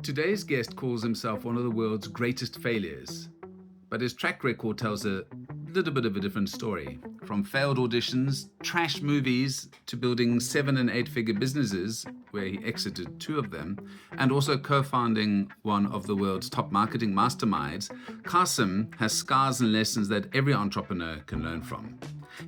Today's guest calls himself one of the world's greatest failures, but his track record tells a little bit of a different story. From failed auditions, trash movies, to building 7 and 8 figure businesses, where he exited 2 of them, and also co-founding one of the world's top marketing masterminds, Kasim has scars and lessons that every entrepreneur can learn from.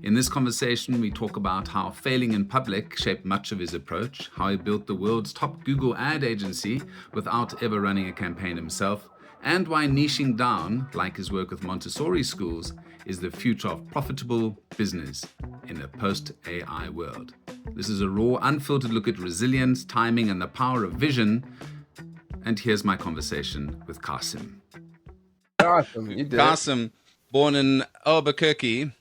In this conversation, we talk about how failing in public shaped much of his approach, how he built the world's top Google ad agency without ever running a campaign himself, and why niching down, like his work with Montessori schools, is the future of profitable business in a post-AI world. This is a raw, unfiltered look at resilience, timing, and the power of vision. And here's my conversation with Kasim. Awesome, you did. Kasim, born in Albuquerque,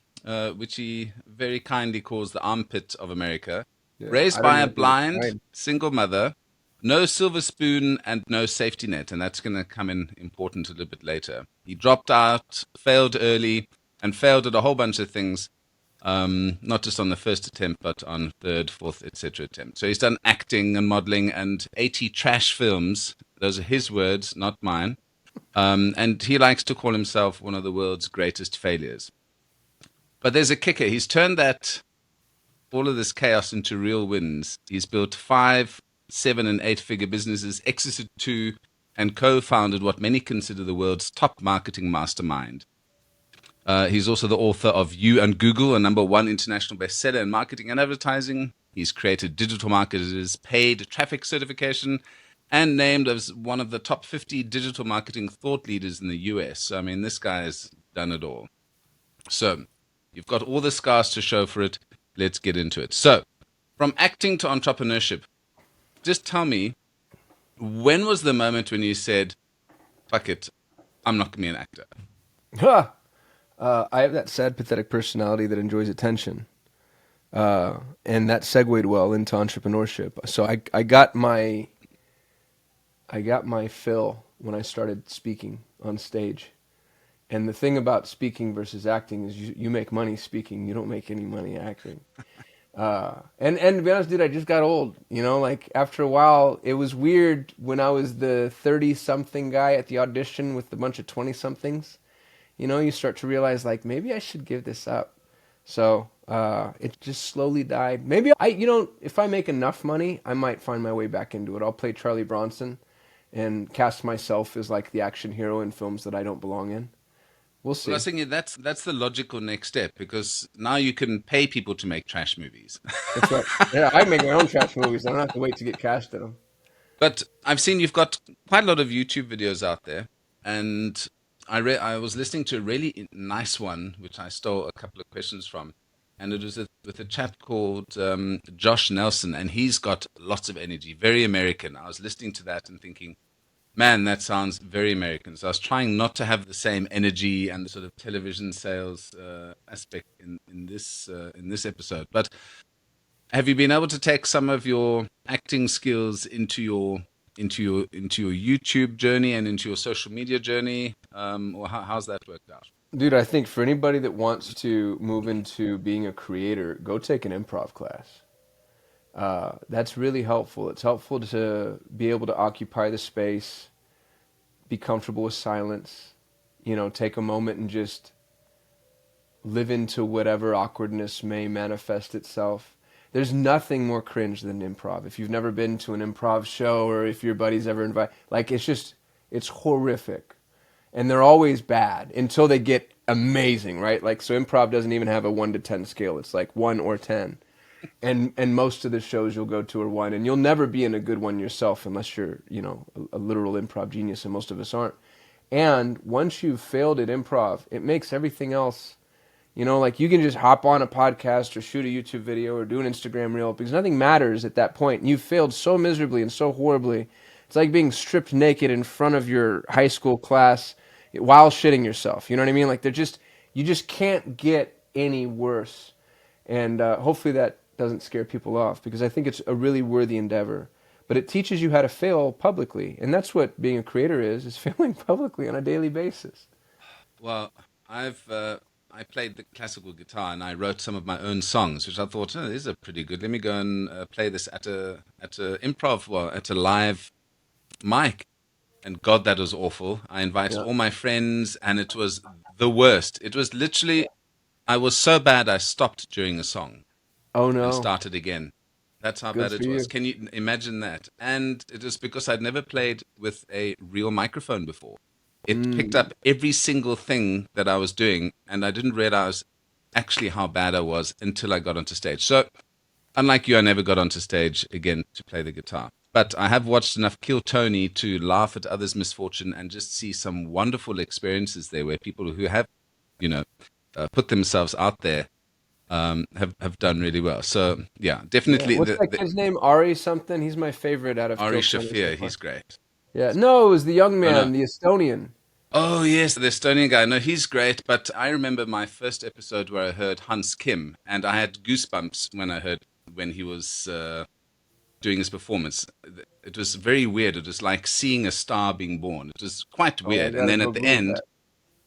which he very kindly calls the armpit of America. Yeah, Raised I by don't a know if blind, it's single mother, no silver spoon and no safety net, and that's going to come in important a little bit later. He dropped out, failed early, and failed at a whole bunch of things, not just on the first attempt, but on third, fourth, etc. attempt. So he's done acting and modeling and 80 trash films. Those are his words, not mine. And he likes to call himself one of the world's greatest failures. But there's a kicker. He's turned all of this chaos into real wins. He's built 5, 7, and 8 figure businesses, exited 2, and co-founded what many consider the world's top marketing mastermind. He's also the author of You and Google, a #1 international bestseller in marketing and advertising. He's created Digital Marketers Paid Traffic Certification and named as one of the top 50 digital marketing thought leaders in the US. So, I mean, this guy's done it all. So, you've got all the scars to show for it. Let's get into it. So, from acting to entrepreneurship, just tell me, when was the moment when you said, fuck it, I'm not going to be an actor? I have that sad, pathetic personality that enjoys attention. And that segued well into entrepreneurship. So I got my fill when I started speaking on stage. And the thing about speaking versus acting is you make money speaking. You don't make any money acting. And to be honest, dude, I just got old. You know, like after a while, it was weird when I was the 30-something guy at the audition with a bunch of 20-somethings. You know, you start to realize, like, maybe I should give this up. So it just slowly died. Maybe if I make enough money, I might find my way back into it. I'll play Charlie Bronson and cast myself as like the action hero in films that I don't belong in. We'll see. Well, I was thinking that's the logical next step, because now you can pay people to make trash movies. That's right. Yeah, I make my own trash movies. I don't have to wait to get cast in them. But I've seen you've got quite a lot of YouTube videos out there, and I was listening to a really nice one, which I stole a couple of questions from, and it was with a chap called Josh Nelson, and he's got lots of energy, very American. I was listening to that and thinking, man, that sounds very American. So I was trying not to have the same energy and the sort of television sales aspect in this episode. But have you been able to take some of your acting skills into your YouTube journey and into your social media journey, or how's that worked out? Dude, I think for anybody that wants to move into being a creator, go take an improv class. That's really helpful. It's helpful to be able to occupy the space, be comfortable with silence, take a moment and just live into whatever awkwardness may manifest itself. There's nothing more cringe than improv. If you've never been to an improv show, or if your buddies ever invite, like, it's horrific. And they're always bad until they get amazing, right? Like, so improv doesn't even have a 1 to 10 scale. It's like 1 or 10. And most of the shows you'll go to are 1, and you'll never be in a good one yourself unless you're, a literal improv genius, and most of us aren't. And once you've failed at improv, it makes everything else, like you can just hop on a podcast or shoot a YouTube video or do an Instagram reel, because nothing matters at that point. And you've failed so miserably and so horribly. It's like being stripped naked in front of your high school class while shitting yourself. You know what I mean? Like you just can't get any worse. And hopefully that doesn't scare people off, because I think it's a really worthy endeavor. But it teaches you how to fail publicly. And that's what being a creator is failing publicly on a daily basis. Well, I played the classical guitar, and I wrote some of my own songs, which I thought, these are pretty good. Let me go and play this at a improv, at a live mic. and God, that was awful. I invited Yeah. all my friends, and it was the worst. It was literally, I was so bad, I stopped during a song Oh and no. started again. That's how Good bad for it was. you. Can you imagine that? And it was because I'd never played with a real microphone before. It picked Mm. up every single thing that I was doing, and I didn't realize actually how bad I was until I got onto stage. So, unlike you, I never got onto stage again to play the guitar. But I have watched enough Kill Tony to laugh at others' misfortune and just see some wonderful experiences there where people who have, you know, put themselves out there have done really well. So yeah, Yeah. definitely What's the, that the kid's name? Ari something? He's my favorite out of Ari Kill Tony so Shafir, far. he's great. Yeah. No, it was the young Oh no. man, the Estonian. Oh yes, the Estonian guy. No, he's great. But I remember my first episode where I heard Hans Kim, and I had goosebumps when I heard when he was doing his performance. It was very weird. It was like seeing a star being born. It was quite Oh, I weird. And gotta then go at the Google end, that.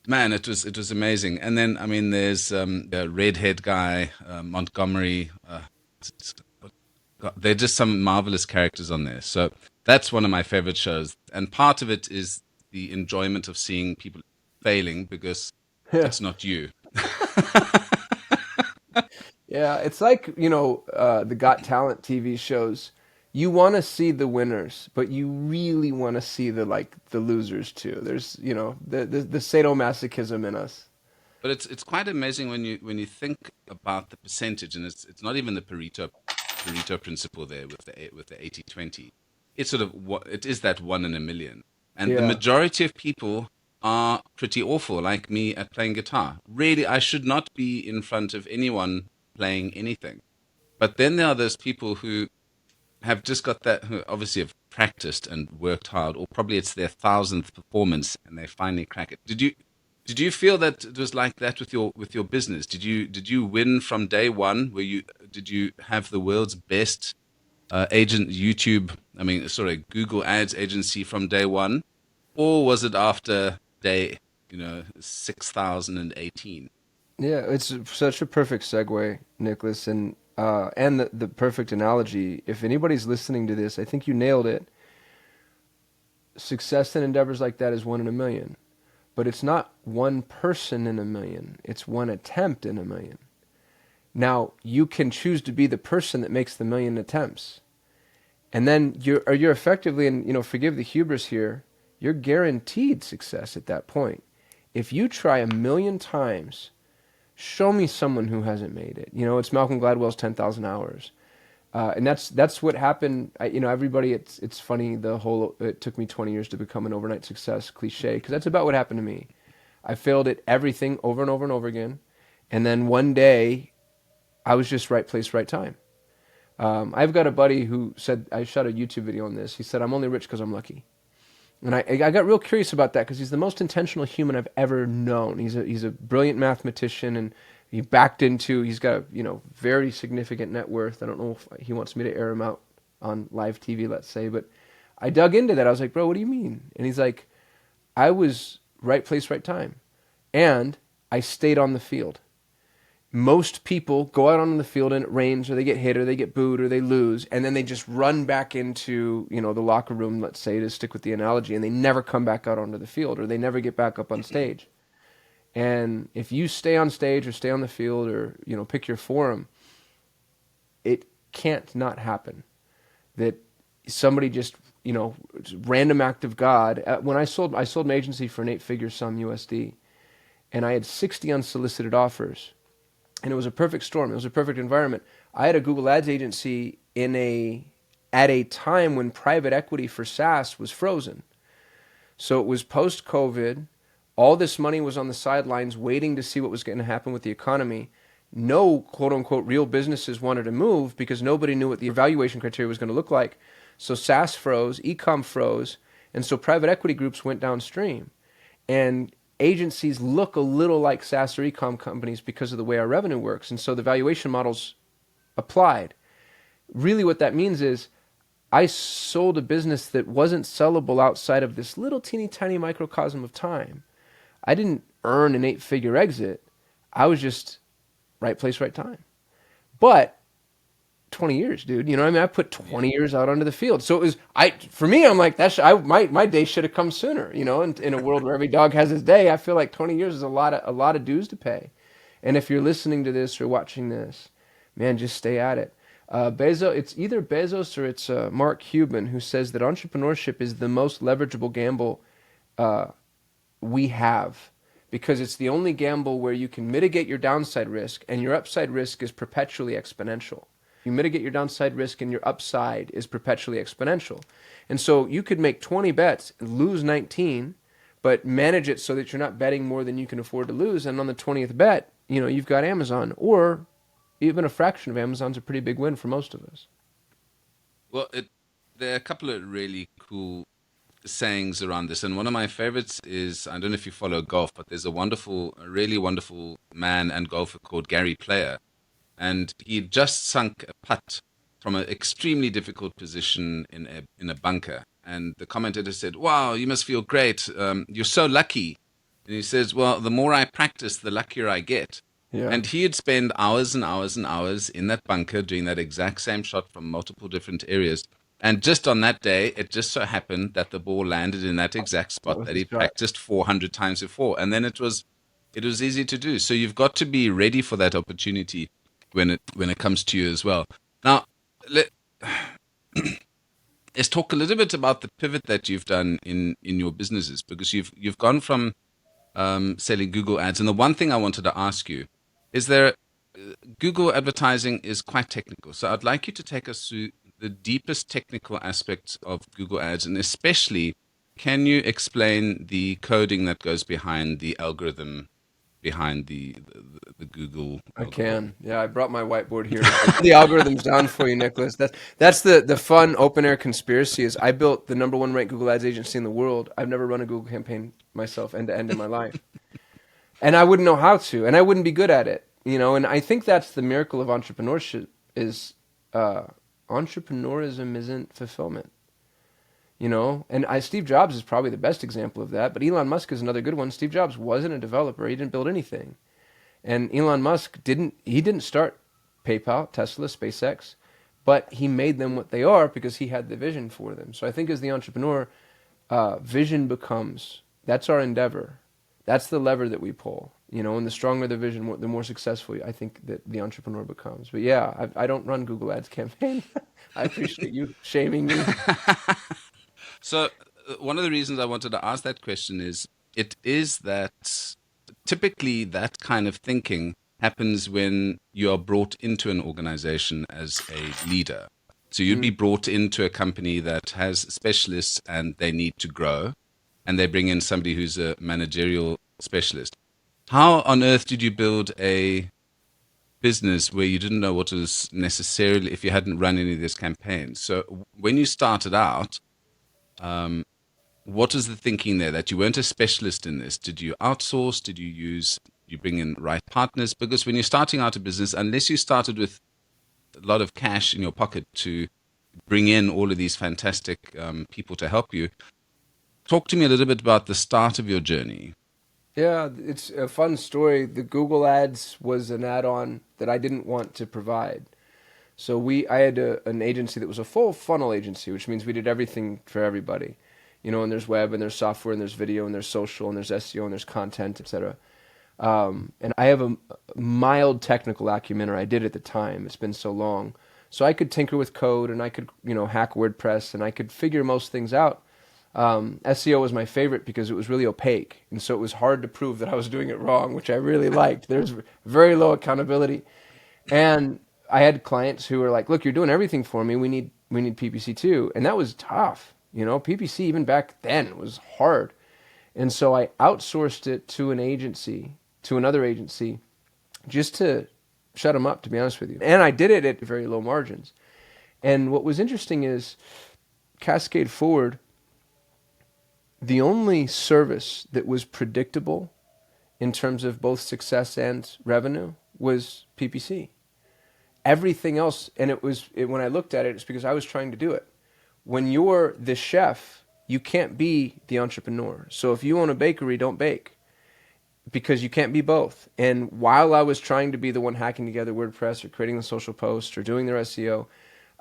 man, it was amazing. And then I mean, there's the redhead guy, Montgomery. They're just some marvelous characters on there. So that's one of my favorite shows. And part of it is the enjoyment of seeing people failing because Yeah. it's not you. Yeah, it's like, the Got Talent TV shows. You want to see the winners, but you really want to see the losers too. There's, the sadomasochism in us. But it's quite amazing when you think about the percentage, and it's not even the Pareto principle there with the 80/20. It's sort of what it is, that one in a million, and the Yeah. majority of people are pretty awful, like me at playing guitar. Really, I should not be in front of anyone playing anything. But then there are those people who have just got that, who obviously have practiced and worked hard, or probably it's their thousandth performance and they finally crack it. Did you feel that it was like that with your business? Did you win from day one? Did you have the world's best agent YouTube? I mean, sorry, Google Ads agency from day one, or was it after day 6,018? Yeah, it's such a perfect segue, Nicholas, and the perfect analogy. If anybody's listening to this, I think you nailed it. Success in endeavors like that is one in a million. But it's not one person in a million. It's one attempt in a million. Now, you can choose to be the person that makes the million attempts. And then you're effectively, and forgive the hubris here, you're guaranteed success at that point. If you try a million times, show me someone who hasn't made it. It's Malcolm Gladwell's 10,000 hours. And that's what happened. Everybody, it's funny, it took me 20 years to become an overnight success cliche, because that's about what happened to me. I failed at everything over and over and over again. And then one day, I was just right place, right time. I've got a buddy who said, I shot a YouTube video on this. He said, I'm only rich because I'm lucky. And I got real curious about that because he's the most intentional human I've ever known. He's a brilliant mathematician, and he's got a very significant net worth. I don't know if he wants me to air him out on live TV, let's say, but I dug into that. I was like, bro, what do you mean? And he's like, I was right place, right time, and I stayed on the field. Most people go out on the field and it rains, or they get hit, or they get booed, or they lose, and then they just run back into the locker room, let's say, to stick with the analogy, and they never come back out onto the field, or they never get back up on stage. And if you stay on stage or stay on the field, or pick your forum, it can't not happen that somebody just random act of God. When I sold an agency for an 8-figure sum USD, and I had 60 unsolicited offers. And it was a perfect storm. It was a perfect environment. I had a Google Ads agency at a time when private equity for SaaS was frozen. So it was post-COVID. All this money was on the sidelines waiting to see what was going to happen with the economy. No quote-unquote real businesses wanted to move because nobody knew what the evaluation criteria was going to look like. So SaaS froze, e-com froze, and so private equity groups went downstream. And agencies look a little like SaaS or e-com companies because of the way our revenue works. And so the valuation models applied. Really what that means is I sold a business that wasn't sellable outside of this little teeny tiny microcosm of time. I didn't earn an 8-figure exit. I was just right place, right time. But 20 years, dude. You know what I mean? I put 20 years out onto the field. So it was, for me, I'm like, my day should have come sooner, you know, in a world where every dog has his day. I feel like 20 years is a lot of dues to pay. And if you're listening to this or watching this, man, just stay at it. It's either Bezos or it's Mark Cuban who says that entrepreneurship is the most leverageable gamble we have, because it's the only gamble where you can mitigate your downside risk and your upside risk is perpetually exponential. You mitigate your downside risk and your upside is perpetually exponential. And so you could make 20 bets and lose 19, but manage it so that you're not betting more than you can afford to lose. And on the 20th bet, you know, you've got Amazon, or even a fraction of Amazon's a pretty big win for most of us. Well, there are a couple of really cool sayings around this, and one of my favorites is, I don't know if you follow golf, but there's a really wonderful man and golfer called Gary Player, and he just sunk a putt from an extremely difficult position in a bunker, and the commentator said, "Wow, you must feel great. You're so lucky." And he says, "Well, the more I practice, the luckier I get." Yeah. And he'd spend hours and hours and hours in that bunker doing that exact same shot from multiple different areas. And just on that day, it just so happened that the ball landed in that exact spot that he'd practiced 400 times before. And then it was easy to do. So you've got to be ready for that opportunity when it comes to you as well. Now, let's talk a little bit about the pivot that you've done in your businesses, because you've gone from selling Google ads. And the one thing I wanted to ask you is Google advertising is quite technical. So I'd like you to take us through the deepest technical aspects of Google ads, and especially, can you explain the coding that goes behind the algorithm behind the Google algorithm? I can. Yeah, I brought my whiteboard here to put the algorithms down for you, Nicholas. That's the fun open air conspiracy is I built the #1 ranked Google ads agency in the world. I've never run a Google campaign myself end to end in my life. And I wouldn't know how to, and I wouldn't be good at it, you know. And I think that's the miracle of entrepreneurship is entrepreneurism isn't fulfillment, you know. And Steve Jobs is probably the best example of that, but Elon Musk is another good one. Steve Jobs wasn't a developer; he didn't build anything, and Elon Musk didn't start PayPal, Tesla, SpaceX, but he made them what they are because he had the vision for them. So I think as the entrepreneur, vision that's our endeavor. That's the lever that we pull, you know, and the stronger the vision, the more successful I think that the entrepreneur becomes. But yeah, I don't run Google Ads campaign. I appreciate you shaming me. So one of the reasons I wanted to ask that question is that typically that kind of thinking happens when you are brought into an organization as a leader. So you'd be brought into a company that has specialists and they need to grow, and they bring in somebody who's a managerial specialist. How on earth did you build a business where you didn't know what was necessarily, if you hadn't run any of this campaigns? So when you started out, what was the thinking there, that you weren't a specialist in this? Did you outsource? Did you bring in right partners? Because when you're starting out a business, unless you started with a lot of cash in your pocket to bring in all of these fantastic people to help you, talk to me a little bit about the start of your journey. Yeah, it's a fun story. The Google Ads was an add-on that I didn't want to provide. So I had an agency that was a full funnel agency, which means we did everything for everybody. You know, and there's web, and there's software, and there's video, and there's social, and there's SEO, and there's content, etc. And I have a mild technical acumen, or I did at the time. It's been so long. So I could tinker with code, and I could, you know, hack WordPress, and I could figure most things out. SEO was my favorite because it was really opaque, and so it was hard to prove that I was doing it wrong, which I really liked. There's very low accountability, and I had clients who were like, "Look, you're doing everything for me. We need PPC too," and that was tough. You know, PPC even back then was hard, and so I outsourced it to another agency, just to shut them up. To be honest with you, and I did it at very low margins. And what was interesting is, cascade forward. The only service that was predictable in terms of both success and revenue was PPC. Everything else, and when I looked at it, it's because I was trying to do it. When you're the chef, you can't be the entrepreneur. So if you own a bakery, don't bake. because you can't be both. And while I was trying to be the one hacking together WordPress or creating the social posts or doing their SEO,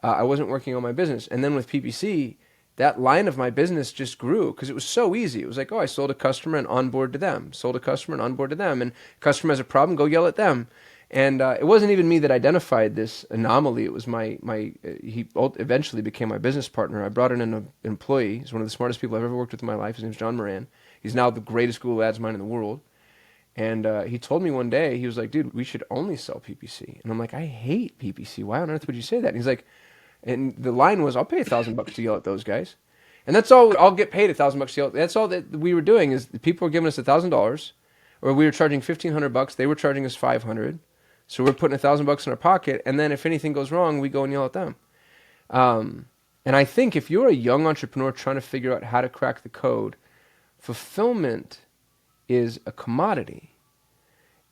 I wasn't working on my business. And then with PPC, that line of my business just grew because it was so easy. It was like, oh, I sold a customer and onboard to them, sold a customer and onboard to them, and customer has a problem, go yell at them. And it wasn't even me that identified this anomaly. It was he eventually became my business partner. I brought in an employee. He's one of the smartest people I've ever worked with in my life. His name's John Moran. He's now the greatest Google Ads mind in the world. And he told me one day, he was like, dude, we should only sell PPC. And I'm like, I hate PPC. Why on earth would you say that? And he's like, and the line was, I'll pay $1,000 to yell at those guys. And that's all, I'll get paid $1,000 to yell. That's all that we were doing is the people were giving us $1,000, or we were charging $1,500. They were charging us $500. So we're putting $1,000 in our pocket. And then if anything goes wrong, we go and yell at them. And I think if you're a young entrepreneur trying to figure out how to crack the code, fulfillment is a commodity.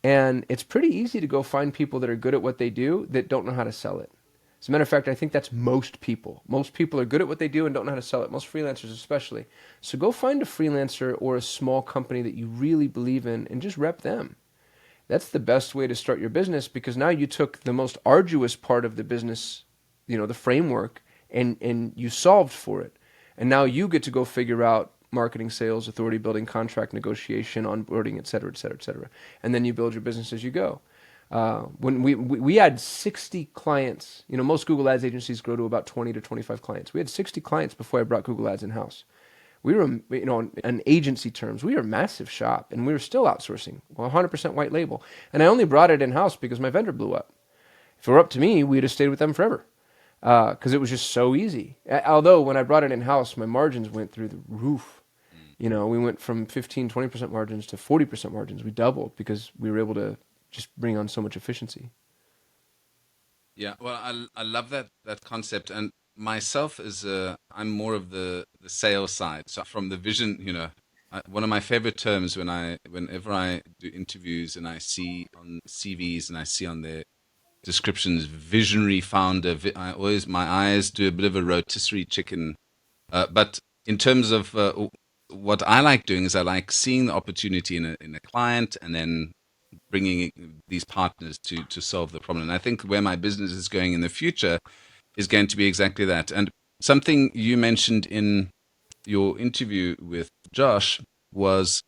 And it's pretty easy to go find people that are good at what they do that don't know how to sell it. As a matter of fact, I think that's most people. Most people are good at what they do and don't know how to sell it. Most freelancers especially. So go find a freelancer or a small company that you really believe in and just rep them. That's the best way to start your business, because now you took the most arduous part of the business, the framework, and you solved for it. And now you get to go figure out marketing, sales, authority building, contract negotiation, onboarding, et cetera, et cetera, et cetera. And then you build your business as you go. When we had 60 clients, most Google Ads agencies grow to about 20 to 25 clients. We had 60 clients before I brought Google Ads in-house. We were, in agency terms, we were a massive shop, and we were still outsourcing, 100% white label. And I only brought it in-house because my vendor blew up. If it were up to me, we'd have stayed with them forever, because it was just so easy. Although when I brought it in-house, my margins went through the roof. We went from 15, 20% margins to 40% margins. We doubled because we were able to just bring on so much efficiency. Yeah, well, I love that concept. And myself I'm more of the sales side. So from the vision, one of my favorite terms whenever I do interviews and I see on CVs and I see on their descriptions, visionary founder, my eyes do a bit of a rotisserie chicken. But in terms of what I like doing is I like seeing the opportunity in a client and then bringing these partners to solve the problem. And I think where my business is going in the future is going to be exactly that. And something you mentioned in your interview with Josh was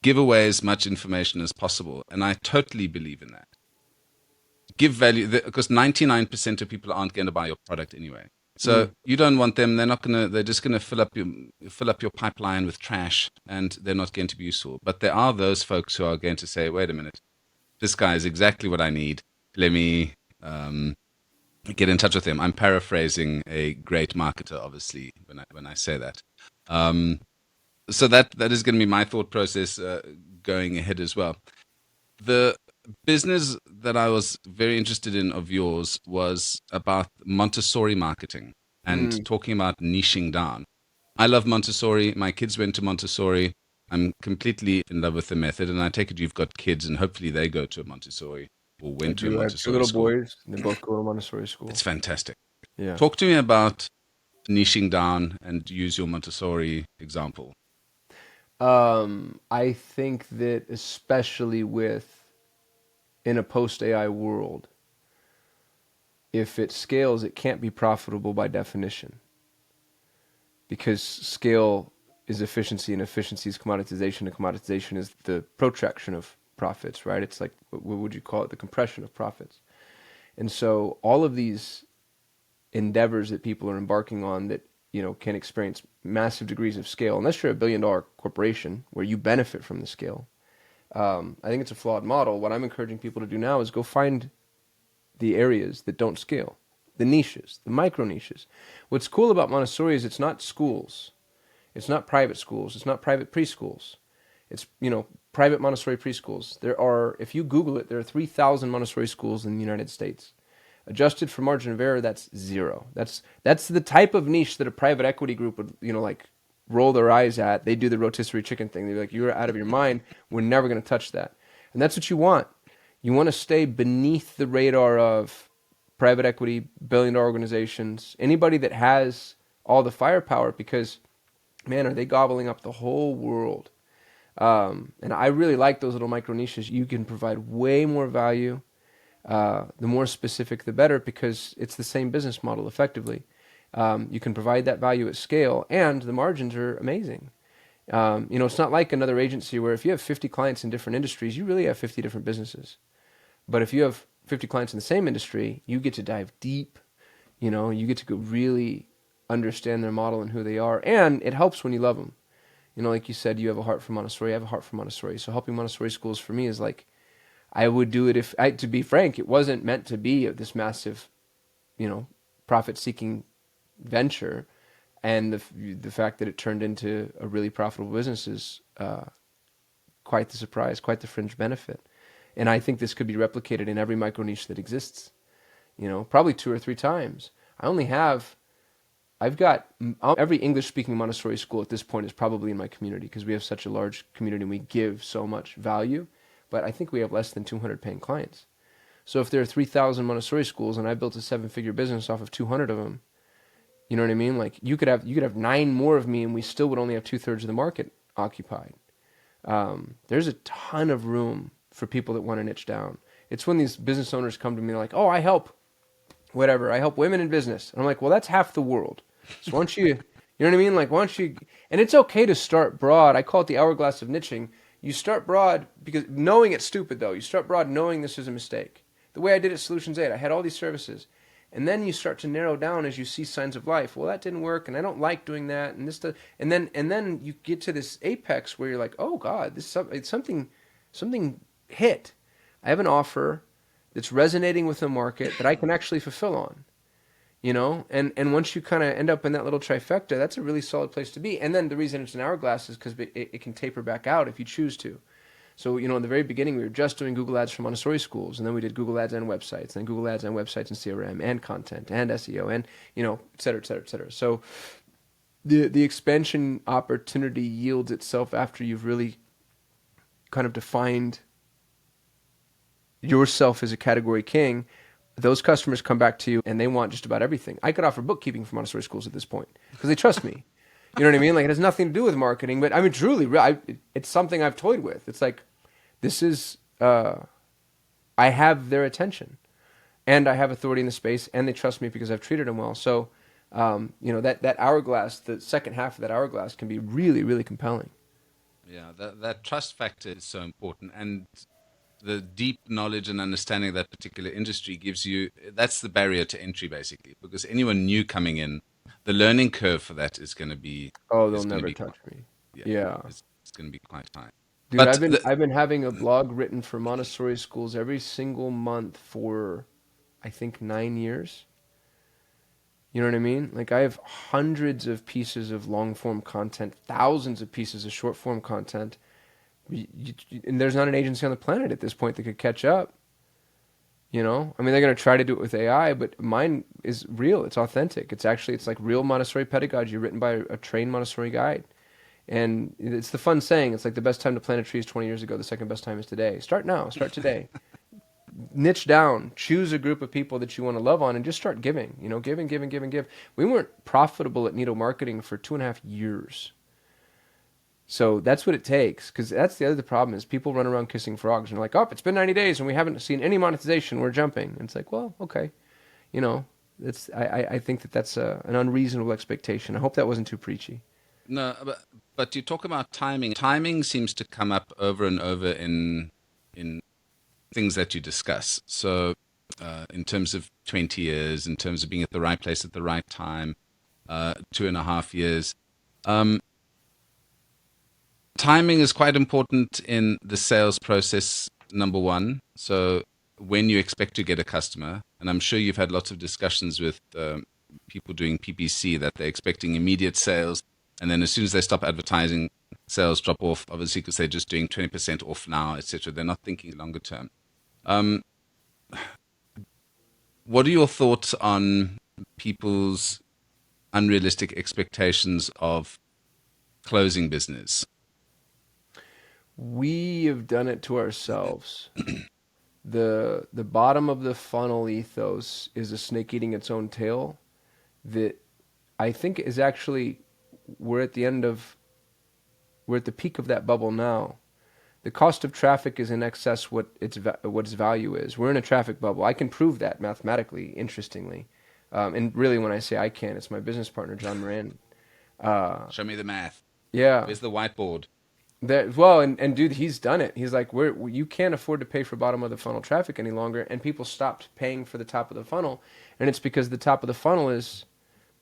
give away as much information as possible. And I totally believe in that. Give value, because 99% of people aren't going to buy your product anyway. So you don't want them. They're just going to fill up your pipeline with trash, and they're not going to be useful. But there are those folks who are going to say, wait a minute, this guy is exactly what I need. Let me get in touch with him. I'm paraphrasing a great marketer, obviously, when I say that. So that is going to be my thought process going ahead as well. The business that I was very interested in of yours was about Montessori marketing and talking about niching down. I love Montessori. My kids went to Montessori. I'm completely in love with the method, and I take it you've got kids, and hopefully they go to a Montessori or went to a Montessori school. I have two little boys, and they both go to Montessori school. It's fantastic. Yeah. Talk to me about niching down and use your Montessori example. I think that especially in a post-AI world, if it scales, it can't be profitable by definition, because scale is efficiency, and efficiency is commoditization, and commoditization is the protraction of profits, right? It's like, what would you call it? The compression of profits. And so all of these endeavors that people are embarking on that, can experience massive degrees of scale, unless you're $1 billion corporation where you benefit from the scale, I think it's a flawed model. What I'm encouraging people to do now is go find the areas that don't scale, the niches, the micro niches. What's cool about Montessori is it's not schools. It's not private schools. It's not private preschools. It's, private Montessori preschools. If you Google it, there are 3,000 Montessori schools in the United States. Adjusted for margin of error, that's zero. That's the type of niche that a private equity group would, roll their eyes at. They do the rotisserie chicken thing. They're like, you're out of your mind. We're never going to touch that. And that's what you want. You want to stay beneath the radar of private equity, billion-dollar organizations, anybody that has all the firepower, because, man, are they gobbling up the whole world. And I really like those little micro niches. You can provide way more value. The more specific, the better, because it's the same business model effectively. You can provide that value at scale, and the margins are amazing. It's not like another agency where if you have 50 clients in different industries, you really have 50 different businesses. But if you have 50 clients in the same industry, you get to dive deep. You get to go really understand their model and who they are. And it helps when you love them. Like you said, you have a heart for Montessori. I have a heart for Montessori. So helping Montessori schools for me is like, I would do it if, to be frank, it wasn't meant to be this massive, profit-seeking venture. And the fact that it turned into a really profitable business is quite the surprise, quite the fringe benefit. And I think this could be replicated in every micro niche that exists, probably 2 or 3 times. I've got every English-speaking Montessori school at this point is probably in my community, because we have such a large community and we give so much value. But I think we have less than 200 paying clients. So if there are 3,000 Montessori schools and I built a 7-figure business off of 200 of them, you know what I mean? Like you could have 9 more of me and we still would only have 2/3 of the market occupied. There's a ton of room for people that want to niche down. It's when these business owners come to me like, oh, I help women in business. And I'm like, well, that's half the world. So why don't you know what I mean? Like, why don't you, and it's okay to start broad. I call it the hourglass of niching. You start broad because knowing it's stupid though. You start broad knowing this is a mistake. The way I did at Solutions 8, I had all these services. And then you start to narrow down as you see signs of life. Well, that didn't work, and I don't like doing that, and this does. And then you get to this apex where you're like, oh God, it's something hit. I have an offer that's resonating with the market that I can actually fulfill on. And once you kind of end up in that little trifecta, that's a really solid place to be. And then the reason it's an hourglass is because it can taper back out if you choose to. So, in the very beginning, we were just doing Google Ads for Montessori schools, and then we did Google Ads and websites, and Google Ads and websites and CRM and content and SEO and, et cetera, et cetera, et cetera. So the expansion opportunity yields itself after you've really kind of defined yourself as a category king. Those customers come back to you and they want just about everything. I could offer bookkeeping for Montessori schools at this point because they trust me. You know what I mean? Like, it has nothing to do with marketing, but I mean, truly, it's something I've toyed with. It's like, this is, I have their attention and I have authority in the space and they trust me because I've treated them well. So, that hourglass, the second half of that hourglass can be really, really compelling. Yeah, that trust factor is so important. And the deep knowledge and understanding of that particular industry that's the barrier to entry, basically, because anyone new coming in, the learning curve for that is going to be... Oh, they'll never touch me. Yeah. It's going to be quite high. Dude, I've been having a blog written for Montessori schools every single month for, I think, 9 years. You know what I mean? Like, I have hundreds of pieces of long-form content, thousands of pieces of short-form content. And there's not an agency on the planet at this point that could catch up. I mean, they're going to try to do it with AI, but mine is real. It's authentic. It's like real Montessori pedagogy written by a trained Montessori guide. And it's the fun saying, it's like the best time to plant a tree is 20 years ago. The second best time is today. Start now. Start today. Niche down. Choose a group of people that you want to love on and just start giving. Give. We weren't profitable at Needle Marketing for 2.5 years. So that's what it takes, because that's the other problem is people run around kissing frogs and they're like, oh, it's been 90 days and we haven't seen any monetization. We're jumping. And it's like, well, okay. I think that's an unreasonable expectation. I hope that wasn't too preachy. No, but you talk about timing. Timing seems to come up over and over in things that you discuss. So in terms of 20 years, in terms of being at the right place at the right time, 2.5 years. Timing is quite important in the sales process, number one. So when you expect to get a customer, and I'm sure you've had lots of discussions with people doing PPC that they're expecting immediate sales, and then as soon as they stop advertising, sales drop off, obviously because they're just doing 20% off now, etc. They're not thinking longer term. What are your thoughts on people's unrealistic expectations of closing business? We have done it to ourselves. The bottom of the funnel ethos is a snake eating its own tail that I think is actually, we're at the end of We're at the peak of that bubble now. The cost of traffic is in excess what its value is. We're in a traffic bubble. I can prove that mathematically, interestingly. And really, when I say I can, it's my business partner, John Moran. Show me the math. Yeah. Where's the whiteboard? And dude, he's done it. He's like, you can't afford to pay for bottom of the funnel traffic any longer. And people stopped paying for the top of the funnel. And it's because the top of the funnel is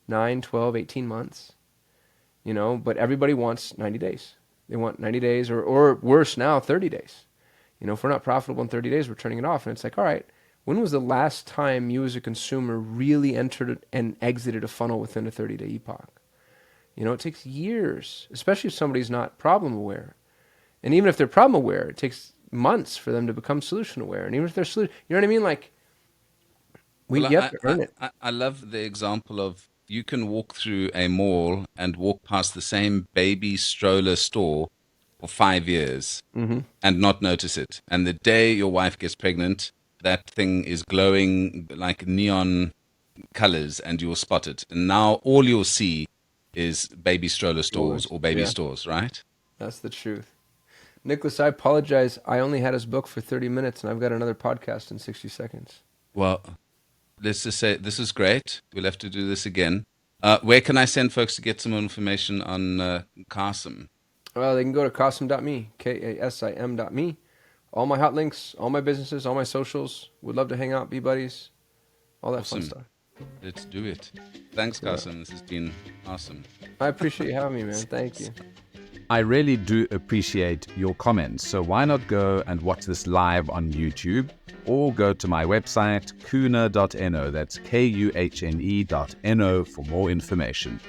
9, 12, 18 months. But everybody wants 90 days. They want 90 days or worse now, 30 days. If we're not profitable in 30 days, we're turning it off. And it's like, all right, when was the last time you as a consumer really entered and exited a funnel within a 30-day epoch? It takes years, especially if somebody's not problem aware. And even if they're problem aware, it takes months for them to become solution aware. And even if they're solution, you know what I mean? Like, you have to earn it. I love the example of you can walk through a mall and walk past the same baby stroller store for 5 years and not notice it. And the day your wife gets pregnant, that thing is glowing like neon colors and you'll spot it. And now all you'll see is baby stroller stores or baby stores, right? That's the truth. Nicholas, I apologize. I only had us booked for 30 minutes and I've got another podcast in 60 seconds. Well, let's just say this is great. We'll have to do this again. Where can I send folks to get some more information on Kasim? Well, they can go to kasim.me, Kasim.me. All my hot links, all my businesses, all my socials. Would love to hang out, be buddies, all that fun stuff. Let's do it. Thanks, Kasim. This has been awesome. I appreciate you having me, man. Thank you. I really do appreciate your comments. So why not go and watch this live on YouTube or go to my website, kuhne.no. That's KUHNE.no for more information.